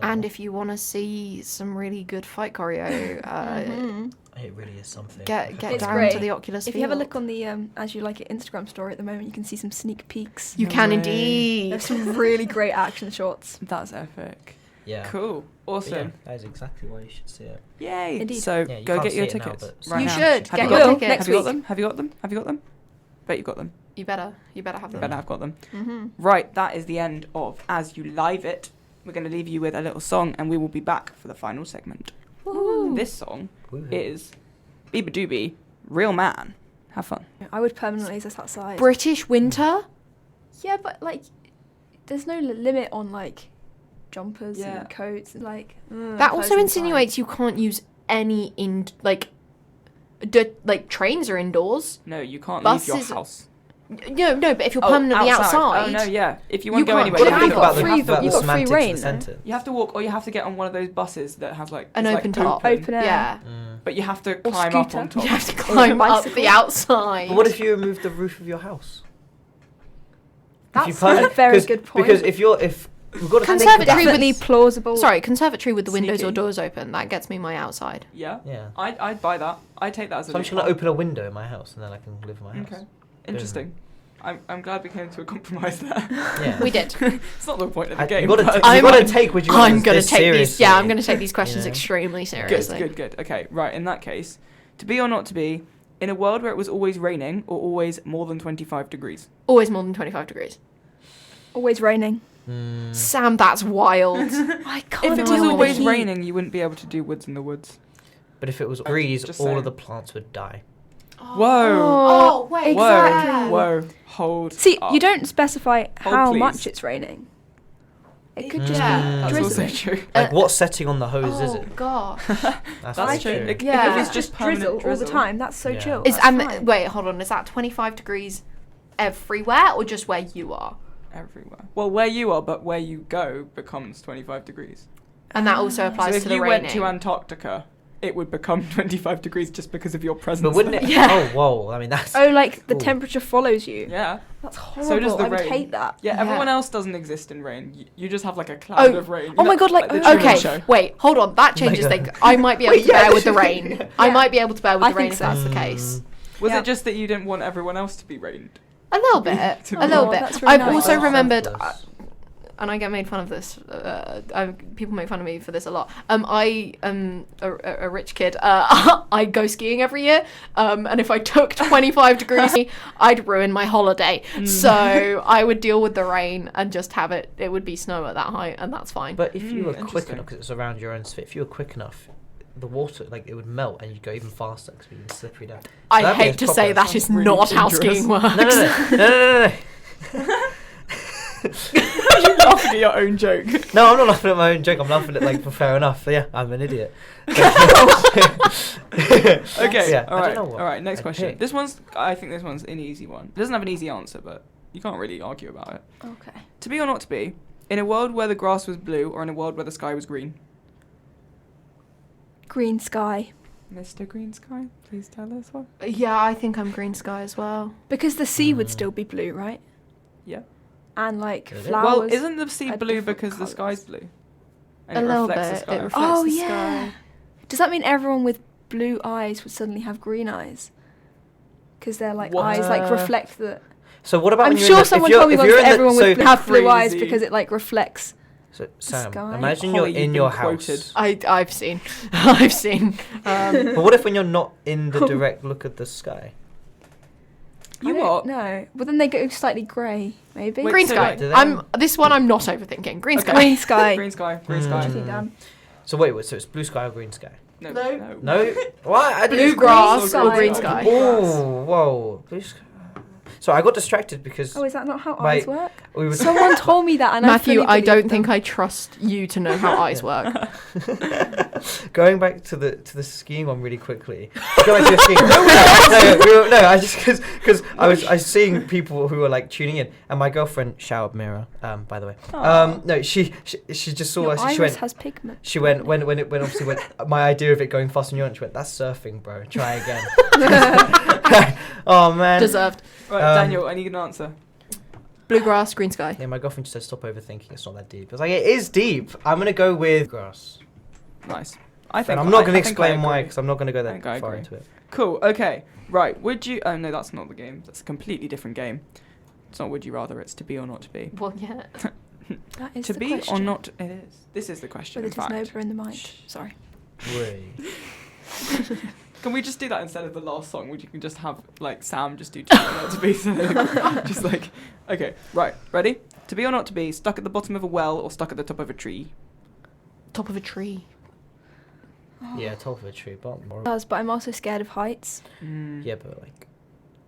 And if you want to see some really good fight choreo, it really is something. Get It's down great. to the Oculus If Field. you have a look on the As You Like It Instagram story at the moment, you can see some sneak peeks. You can indeed. There's some really great action shots. That's epic. Yeah. Cool. But Awesome. yeah, that is exactly why you should see it. Yay. Indeed. So Yeah, you go can't get your see it now, tickets. but- right You now. should. Have Get you your got them? tickets. Have you got them? Have you got them? Have you got them? Bet you've got them. You better have You them. better have got them. Mm-hmm. Right, that is the end of As You Live It. We're going to leave you with a little song and we will be back for the final segment. This song is Biba Doobie, Real Man. Have fun. I would permanently exist outside. British winter? Yeah, but like, there's no limit on like jumpers Yeah. and coats. And, like That also insinuates you can't use any like trains are indoors. No, you can't Buses- leave your house. No, but if you're permanently outside. Oh, no, yeah. If you want You to go can't. anywhere, What you if have you've to got walk. free- You have to you've walk. got free reign. Sentence. You have to walk, or you have to get on one of those buses that has like An it's, open like, top. Open air. Yeah. But you have to Or climb up scooter. on top. You have to climb up bicycle. the outside. But what if you remove the roof of your house? That's a very good point. Because if we've got to Conservatory think with about Definitely plausible. Sorry, conservatory with the windows or Sneaky. doors open. That gets me my outside. Yeah. Yeah. I'd buy that. I'd take that as a So I'm just loophole. going to open a window in my house and then I can live in my house. Okay. Interesting. I'm glad we came to a compromise there. Yeah. We did. It's not the point of the game. You've got but- to take what you want. I'm going to this take these. seriously, Yeah, I'm going to take these questions you know? extremely seriously. Good. Okay, right. In that case, to be or not to be, in a world where it was always raining or always more than 25 degrees. Always more than 25 degrees. Always raining. Sam, that's wild. I can't If it deal was with always the heat. raining, you wouldn't be able to do Woods in the Woods. But if it was degrees, just all saying. of the plants would die. Whoa. Oh, wait. Exactly. Whoa. Hold. See, up. you don't specify Hold, how please. much it's raining. It could just Yeah. be That's also drizzling. true. Like, what setting on the hose is Oh, it? gosh. That's That's very true. true. If Yeah. it's just permanent drizzle all the time, that's so Yeah. chill. Is That's fine. wait, hold on. Is that 25 degrees everywhere or just where you are? Everywhere. Well, where you are, but where you go becomes 25 degrees. And that also So applies if to the you raining. went to Antarctica, it would become 25 degrees just because of your presence. But wouldn't it? there. Yeah. Oh, whoa. I mean, that's. Oh, like the Cool. temperature follows you. Yeah. That's horrible. So does the I would rain. hate that. Yeah, Yeah. everyone else doesn't exist in rain. You just have like a cloud Oh. of rain. Oh my God, like, the Truman okay, Show. wait, hold on. That changes Like a- things. I might be able Wait, to yeah, bear with the this- rain. I Yeah. might be able to bear with I the rain think if so. that's the case. Was Yeah. it just that you didn't want everyone else to be rained? A little bit. To A little Oh, bit. that's really I've nice. also That's remembered, selfless. and I get made fun of this. People make fun of me for this a lot. I am a rich kid. I go skiing every year, and if I took 25 degrees, I'd ruin my holiday. So I would deal with the rain and just have it. It would be snow at that height, and that's fine. But if you were quick interesting. enough, because it's around your own sphere, if you were quick enough, the water, like, it would melt and you'd go even faster because you'd be slippery down. I that'd be hate a to proper- say that is really not how dangerous. skiing works. No, no. You're laughing at your own joke. No, I'm not laughing at my own joke. I'm laughing at, like, for fair enough. Yeah, I'm an idiot. Okay. Yeah, all I right. don't know what All right. Next I'd question. pick. I think this one's an easy one. It doesn't have an easy answer, but you can't really argue about it. Okay. To be or not to be, in a world where the grass was blue or in a world where the sky was green? Green sky. Mr. Green Sky, please tell us what. Yeah, I think I'm green sky as well. Because the sea would still be blue, right? Yeah. And like Is it? flowers. Well, isn't the sea are blue different because the colours. sky's blue? And A it little reflects bit. the sky. It reflects Oh the yeah. sky. Does that mean everyone with blue eyes would suddenly have green eyes? Because their like What? eyes like reflect the. So what about I'm when you're sure in the, someone if you're, told me if once you're that in the, everyone so, would have blue eyes Crazy. because it like reflects. so Sam, sky. imagine Holly, you're in you've your been house. quoted. I've seen. I've seen. But what if when you're not in the direct look of the sky? You what? No, but then they go slightly grey, maybe. Wait, Green so, sky. like, do they- I'm this one. I'm not overthinking. Green Okay. sky. Green sky. Green sky. Green Mm. sky. What do you think, Dan? So wait, so it's blue sky or green sky? No. No. No. No? What? I Blue didn't- grass Green or sky. green sky. Oh, whoa. Blue sky. So I got distracted because. Oh, is that not how my- eyes work? we were- Someone told me that, and Matthew, I I don't believed think them. I trust you to know how eyes work. Going back to the skiing one really quickly. Going back to the skiing. I just because I was seeing people who were like tuning in, and my girlfriend showered Mira. By the way, no, she just saw Your us. She iris went. has pigment. She went when obviously when my idea of it going fast on your own. She went, "That's surfing, bro. Try again." Oh man. Deserved. Right, Daniel, I need an answer. Bluegrass, green sky. Yeah, my girlfriend just said, "Stop overthinking. It's not that deep." I was like, "It is deep." I'm gonna go with grass. Nice. And I'm not gonna explain why because I'm not gonna go that I far agree. into it. Cool. Okay. Right. Would you? Oh no, that's not the game. That's a completely different game. It's not would you rather. It's to be or not to be. Well, yeah. That is To the be question. or not. It is. This is the question. Whether In it is fact. Nova in the mic. Sorry. Wait. Can we just do that instead of the last song? Would you can just have like Sam just do to be or not to be? So just like, okay, right, ready? To be or not to be? Stuck at the bottom of a well or stuck at the top of a tree? Top of a tree. Yeah, top of a tree, but more. It does, but I'm also scared of heights. Yeah, but like,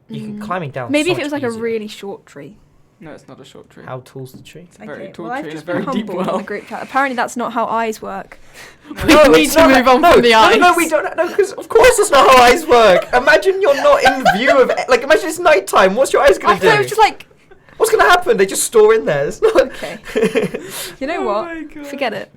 you can climbing down. Maybe so if it was much like easier. a really short tree. No, it's not a short tree. How tall's the tree? It's a very tall well, I've tree in a just been very deep humbled in well. the group chat. Apparently, that's not how eyes work. No, we need to move on from the eyes. No, we don't. No, because of course that's not how eyes work. Imagine you're not in view of. Like, imagine it's nighttime. What's your eyes gonna I do? thought it was just like, What's gonna happen? They just store in there. It's not. okay. You know Oh what? my God. Forget it.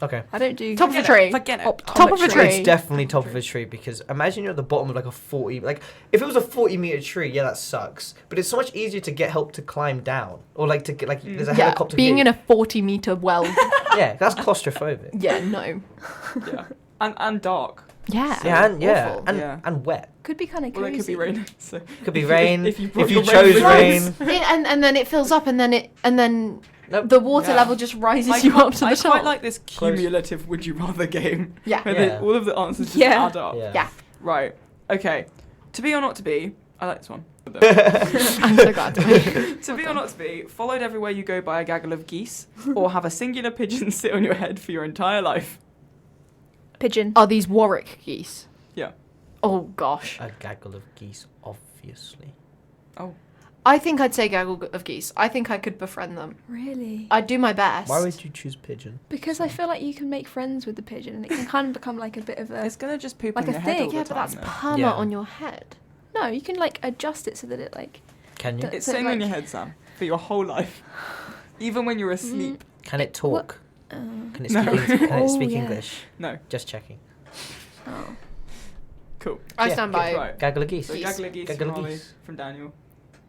Okay. I don't do Top of a tree. Forget it. Top of a optometry. tree. It's definitely top of a tree because imagine you're at the bottom of like a 40. Like if it was a 40-meter tree, yeah, that sucks. But it's so much easier to get help to climb down or like to get like there's a Yeah, helicopter. being view. in a 40-meter well. Yeah, that's claustrophobic. Yeah, no. Yeah. And dark. Yeah. Yeah, and awful. and wet. Could be kind of Well, cozy. it could be raining. So Could be rain. If you chose rain. And then it fills up, and then Nope. the water Yeah. level just rises I you quite- up to the I top. quite like this cumulative would you rather game. Yeah. Where Yeah. all of the answers just Yeah. add up. Yeah. Right. Okay. To be or not to be? I like this one. I'm so glad. To be or not to be, followed everywhere you go by a gaggle of geese, or have a singular pigeon sit on your head for your entire life. Pigeon. Are these Warwick geese? Yeah. Oh gosh. A gaggle of geese, obviously. Oh. I think I'd say gaggle of geese. I think I could befriend them. Really? I'd do my best. Why would you choose pigeon? Because I feel like you can make friends with the pigeon, and it can kind of become like a bit of a. It's gonna just poop Like on a your head thing. all Yeah, the but time. that's though. perma Yeah. on your head. No, you can like adjust it so that it like. Can you? It's So, sitting on like- your head, Sam, for your whole life. Even when you're asleep. Can it talk? Uh, Can it No. speak, can Oh, it speak yeah. English? No. Just checking. oh. Cool. I Yeah, stand by. Right. Gaggle of geese. So gaggle of geese Gaggle from of Holly, geese. from Daniel.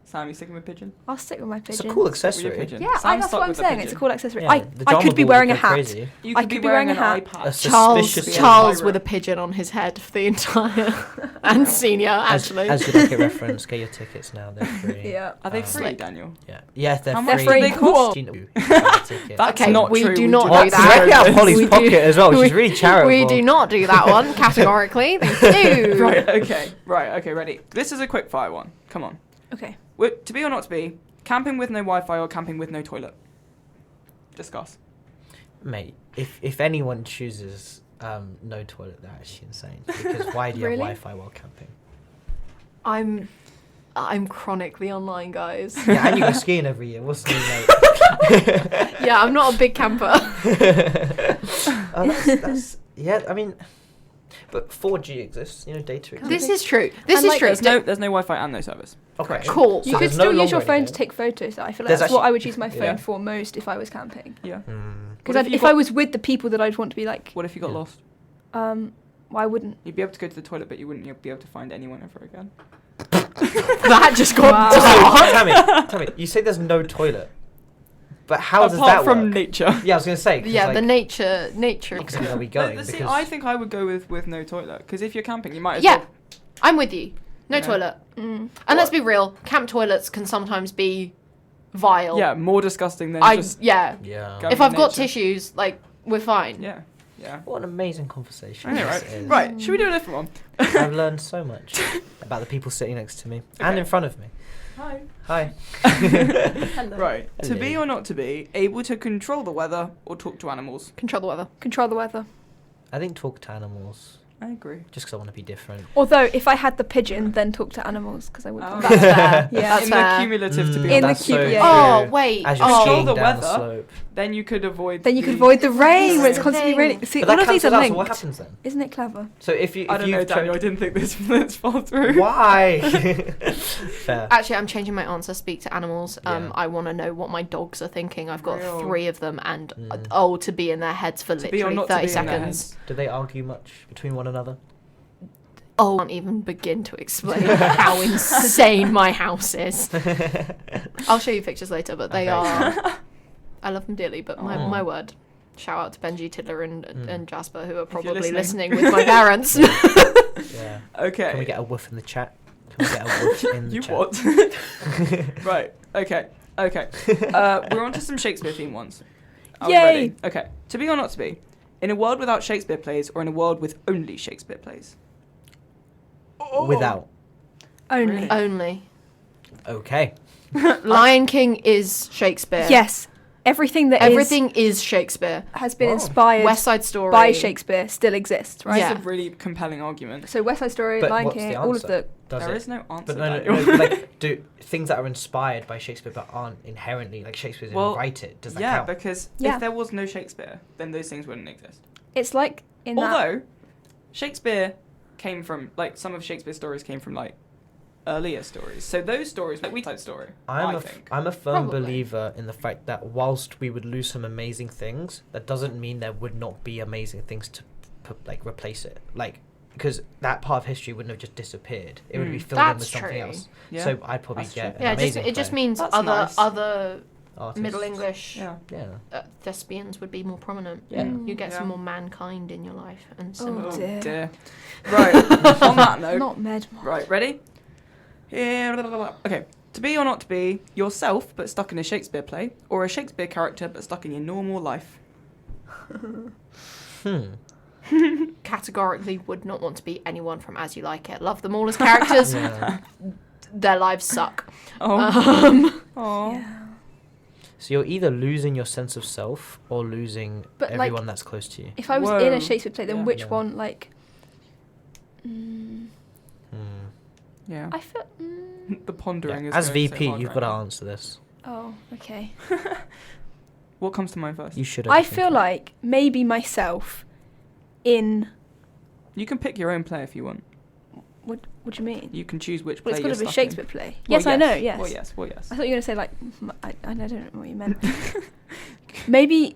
Sam, you sticking with pigeon? I'll stick with my It's pigeon. a cool With your accessory. pigeon. Yeah, Sam that's stuck what I'm with the saying. It's a pigeon. cool accessory. Yeah, I the could jungle be ball wearing a would go hat. crazy. You I could could be wearing a an hat. iPad. A Charles, suspicious Charles pirate. with a pigeon on his head for the entire and senior actually. As you like it reference, get your tickets now. They're free. Yeah. Are they free, Slick. Daniel? Yeah. Yeah, they're How free. much do they cost? You know, you buy a ticket. That's Okay, not we true. do not Oh, do that. directly out of Holly's We do- pocket as well. She's we- really charitable. We do not do that one categorically. Thank you. Right, okay, ready. This is a quick fire one. Come on. Okay. To be or not to be, camping with no Wi-Fi or camping with no toilet? Discuss. Mate, if anyone chooses no toilet, they're actually insane. Because why do you Really? have Wi-Fi while camping? I'm chronically online, guys. Yeah, and you go skiing every year. What's the mate? Yeah, I'm not a big camper. That's yeah. I mean, but 4G exists. You know, data exists. This is true. This And, is like, true. There's no Wi-Fi and no service. Okay. Cool. You So could there's still no use your longer phone anymore. to take photos. Though. I feel like There's that's what actually- I would use my phone yeah. for most if I was camping. Yeah. Because What if you if got- I was with the people that I'd want to be like, What if you got lost? why wouldn't? You'd be able to go to the toilet, but you wouldn't be able to find anyone ever again. That just got So, Tammy, you say there's no toilet, but how does Apart that from work? nature. Yeah, I was gonna say. 'cause, Yeah, like, the nature. Where are we going? See, Because I think I would go with no toilet, because if you're camping, you might as Yeah, well... I'm with you. No Yeah. toilet. And let's be real, camp toilets can sometimes be vile. Yeah, more disgusting than just... yeah. yeah. Going If in I've got nature. tissues, like we're fine. Yeah, yeah. What an amazing conversation. I know, this right? is. Right, should we do a different one? I've learned so much about the people sitting next to me and Okay. in front of me. Hi. Hi. Right, to be Hello. or not to be, able to control the weather or talk to animals? Control the weather. Control the weather. I think talk to animals. I agree. Just because I want to be different. Although, if I had the pigeon, then talk to animals, because I would. Oh. That's fair. Yeah. That's in fair. the cumulative to be In the honest. cu- yeah. Oh, wait. As you're Oh. skiing the down the weather. slope. Then you could avoid. Then you could avoid the rain when it's the constantly thing. raining. See, But all that of these are cancels out, so linked. what happens then? Isn't it clever? So if you I don't know, Daniel. I didn't think this far through. Why? Fair. Actually, I'm changing my answer. Speak to animals. Yeah. I want to know what my dogs are thinking. I've got Real. 3 of them, and Mm. to be in their heads for To be or literally not to 30 be in their seconds. Do they argue much between one another? I can't even begin to explain how insane my house is. I'll show you pictures later, but they are. I love them dearly, but my word. Shout out to Benji, Tiddler, and Jasper, who are probably listening with my parents. Yeah. Okay. Can we get a woof in the chat? Can we get a woof in the You chat? what? Right. Okay. We're on to some Shakespeare themed ones. Are we Yay! ready? Okay. To be or not to be? In a world without Shakespeare plays, or in a world with only Shakespeare plays? Without. Only. Okay. Lion King is Shakespeare. Yes. Everything is Shakespeare. Has been inspired West Side Story by Shakespeare still exists, right? That's a really compelling argument. So West Side Story, But Lion what's King, the all of answer? the... There is no answer. But no, Daniel. but like, do things that are inspired by Shakespeare but aren't inherently like Shakespeare didn't write it? Does that count? Because Yeah. if there was no Shakespeare, then those things wouldn't exist. It's like in Although, Shakespeare came from, like, some of Shakespeare's stories came from, like, earlier stories. So those stories, like West Side Story, I think. I'm a firm Probably. believer in the fact that whilst we would lose some amazing things, that doesn't mean there would not be amazing things to replace it. Like, because that part of history wouldn't have just disappeared. It would be filled in with That's something true. else. Yeah. So I'd probably That's get true. an amazing it just play. means That's other nice. other Artists. Middle English Yeah. thespians would be more prominent. Yeah. You get Yeah. some more mankind in your life and some. Oh, dear. Right. On that note. Not Medmar. Right, ready? Okay. To be or not to be yourself, but stuck in a Shakespeare play, or a Shakespeare character, but stuck in your normal life? Categorically would not want to be anyone from As You Like It. Love them all as characters. Yeah. Their lives suck. Oh. So you're either losing your sense of self or losing But, like, everyone that's close to you. If I was in a Shakespeare play, then Yeah. which Yeah. one, like... Yeah. I feel... The pondering is As going so VP, hard you've right got to now. answer this. Oh, okay. What comes to mind first? You should. I feel like maybe myself in... You can pick your own play if you want. What do you mean? You can choose which play Well, it's you're got to be a stuck in. Shakespeare play. Well, Yes, I know, yes. Well, yes. I thought you were going to say, like... I don't know what you meant. Maybe...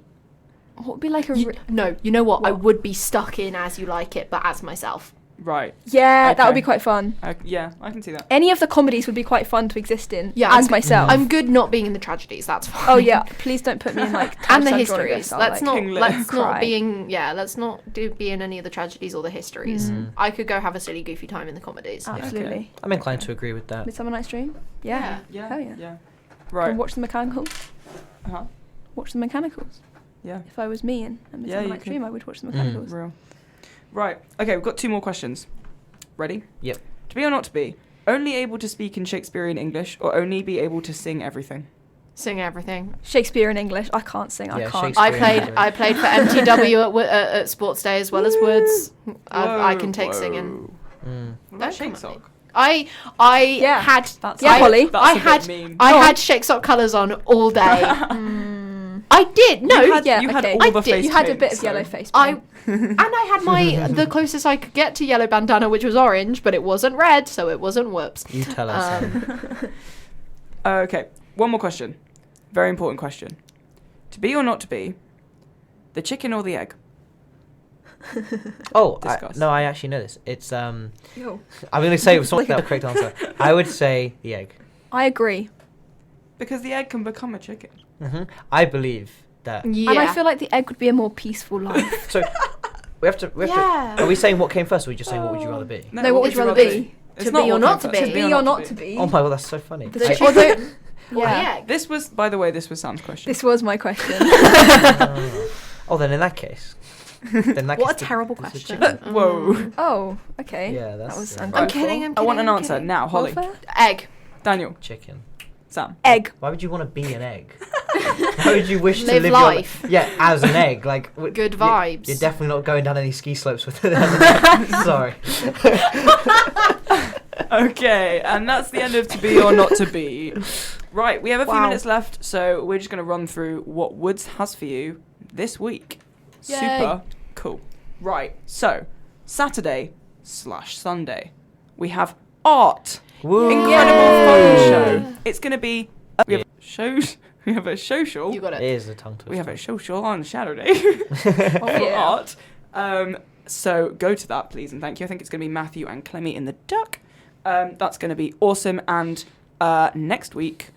What would be like a... No, you know what? I would be stuck in As You Like It, but as myself. Right. Yeah, that would Okay. be quite fun. Yeah, I can see that. Any of the comedies would be quite fun to exist in Yeah, as myself. I'm good not being in the tragedies. That's fine. Oh yeah, please don't put me in like and the Sandra histories. Rodriguez, I'll, Let's like, not cry. let's not be in any of the tragedies or the histories. I could go have a silly goofy time in the comedies. Absolutely. I'm inclined to agree with that. Midsummer Night's Dream. Yeah. Yeah. Hell yeah. Yeah. Right. Right. Watch the Mechanicals. Uh-huh. Watch the Mechanicals. Yeah. If I was me in a Midsummer you Night's could. Dream, I would watch the Mechanicals. Real. Right. Okay, we've got 2 more questions. Ready? Yep. To be or not to be, only able to speak in Shakespearean English, or only be able to sing everything? Sing everything. Shakespeare in English. I can't sing. I can't. I played for MTW at Sports Day as well as WUDS. I can take singing. What about Shakesoc? I had Holly. I had Shakesoc colours on all day. I did. No, You had all the face You had a paint, bit of so- yellow face paint. And I had the closest I could get to yellow bandana, which was orange, but it wasn't red, so it wasn't whoops. You tell us. Okay, one more question. Very important question. To be or not to be, the chicken or the egg? I actually know this. It's Yo. I'm going to say something the correct answer. I would say the egg. I agree. Because the egg can become a chicken. I believe that. Yeah. And I feel like the egg would be a more peaceful life. So we have to. Yeah. Are we saying what came first, or are we just saying what would you rather be? No, what would you rather be? It's To not be or what not came to first. be. To be or not to be. Oh my god, that's so funny. Although, yeah. This was, by the way, this was Sam's question. This was my question. Oh, then in that case. What a terrible question. Whoa. Oh, okay. Yeah, that was Right. uncalled kidding, for. I want an I'm answer kidding. now, Holly. Welfare? Egg. Daniel. Chicken. Sam. Egg. Why would you want to be an egg? How would you wish to Live live life. your life? Yeah, as an egg. Like Good vibes. You're definitely not going down any ski slopes with it. Sorry. Okay, and that's the end of To Be or Not To Be. Right, we have a few minutes left, so we're just going to run through what WUDS has for you this week. Yay. Super cool. Right, so Saturday/Sunday, we have art. Woo. Incredible fun show. It's going to be we have shows. We have a social. You got it. It is a tongue twister. We have a social on Saturday for art. So go to that, please, and thank you. I think it's going to be Matthew and Clemmy in the Duck. That's going to be awesome. And next week,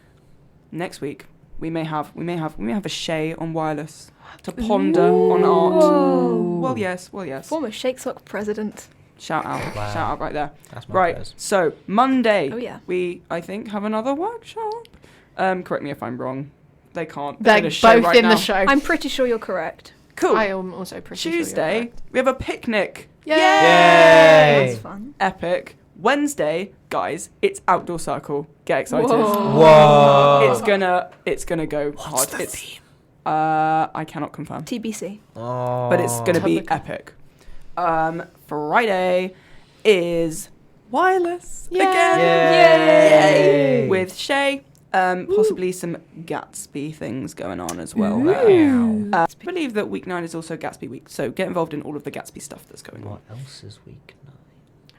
we may have a Shay on wireless to ponder on art. Well, yes. Former Shakesoc president. Shout out, Wow. shout out right there. That's my Right, prayers. so Monday, Oh, yeah. we, I think, have another workshop. Correct me if I'm wrong. They can't. They're in a show both right in now. the show. I'm pretty sure you're correct. Cool. I am also pretty sure you're Tuesday, correct. we have a picnic. Yay! Yay! That's fun. Epic. Wednesday, guys, it's outdoor circle. Get excited. Whoa. It's gonna go hard. the It's theme? I cannot confirm. TBC. Oh. But it's gonna be epic. Friday is wireless again. Yay! With Shay. Possibly some Gatsby things going on as well. I believe that week 9 is also Gatsby week, so get involved in all of the Gatsby stuff that's going on. What else is week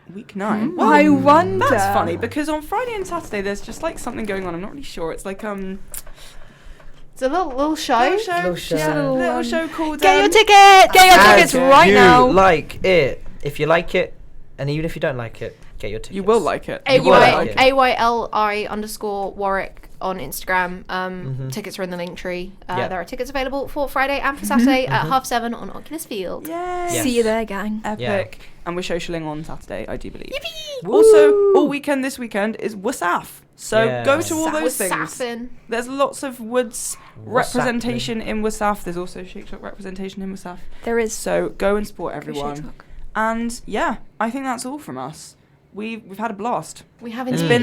9? Week 9? Well, I wonder. That's funny, because on Friday and Saturday there's just like something going on. I'm not really sure. It's like It's a little show. Little show. little show called Get your tickets! Get your tickets right you now. like it. If you like it, and even if you don't like it, get your tickets. You will like it. AYLI_Warwick on Instagram. Tickets are in the link tree. Yeah. There are tickets available for Friday and for Saturday at 7:30 on Oculus Field. Yay! Yes. See you there, gang. Epic. Yeah. And we're socialing on Saturday, I do believe. Yippee! Also, all weekend this weekend is WUDSAF. So Yeah. go to all We're those things. sapping. There's lots of WUDS representation in WUDSAF. There's also Shakesoc representation in WUDSAF. There is. So go and support Go everyone. Shakesoc. And yeah, I think that's all from us. We've had a blast. We have It's indeed. been